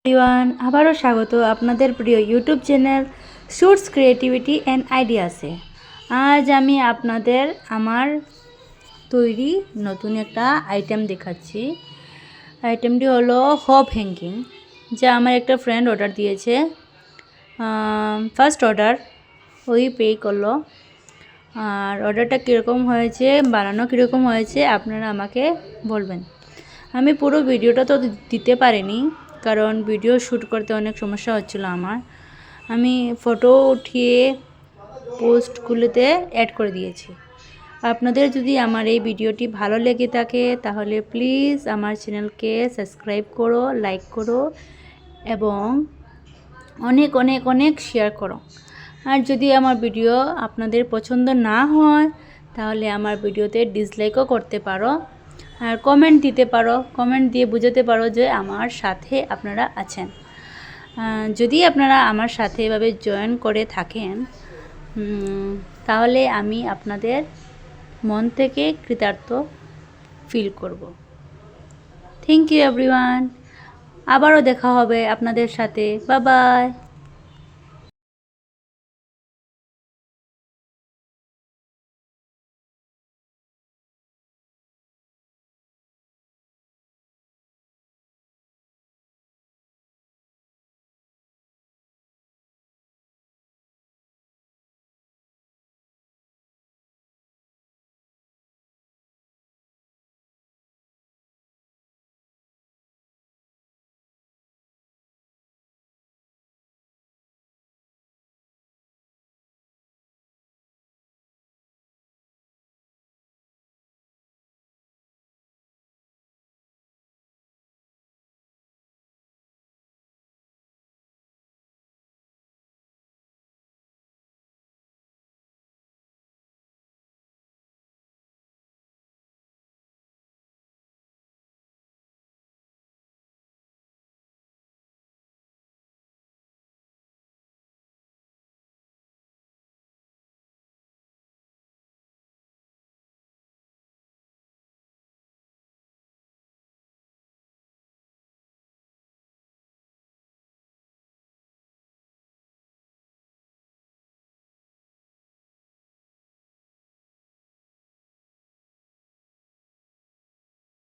Everyone, আবারও স্বাগত আপনাদের প্রিয় YouTube channel shoots creativity and আইডিয়াসে। আজ আমি আপনাদের আমার তৈরি নতুন একটা আইটেম দেখাচ্ছি। আইটেমটি হলো হপ হ্যাঙ্গিং, যা আমার একটা ফ্রেন্ড অর্ডার দিয়েছে। ফার্স্ট অর্ডার ওই পে করলো, আর অর্ডারটা কীরকম হয়েছে, বানানো কীরকম হয়েছে আপনারা আমাকে বলবেন। আমি পুরো ভিডিওটা তো দিতে পারিনি, কারণ ভিডিও শ্যুট করতে অনেক সমস্যা হচ্ছিল আমার। আমি ফটো উঠিয়ে পোস্টগুলোতে অ্যাড করে দিয়েছি। আপনাদের যদি আমার এই ভিডিওটি ভালো লেগে থাকে তাহলে প্লিজ আমার চ্যানেলকে সাবস্ক্রাইব করো, লাইক করো এবং অনেক অনেক অনেক শেয়ার করো। আর যদি আমার ভিডিও আপনাদের পছন্দ না হয় তাহলে আমার ভিডিওতে ডিসলাইকও করতে পারো, আর কমেন্ট দিতে পারো, কমেন্ট দিয়ে বুঝাতে পারো যে আমার সাথে আপনারা আছেন। যদি আপনারা আমার সাথে এভাবে জয়েন করে থাকেন তাহলে আমি আপনাদের মন থেকে কৃতার্থ ফিল করব। থ্যাংক ইউ এভরিওয়ান, আবারও দেখা হবে আপনাদের সাথে। Bye bye.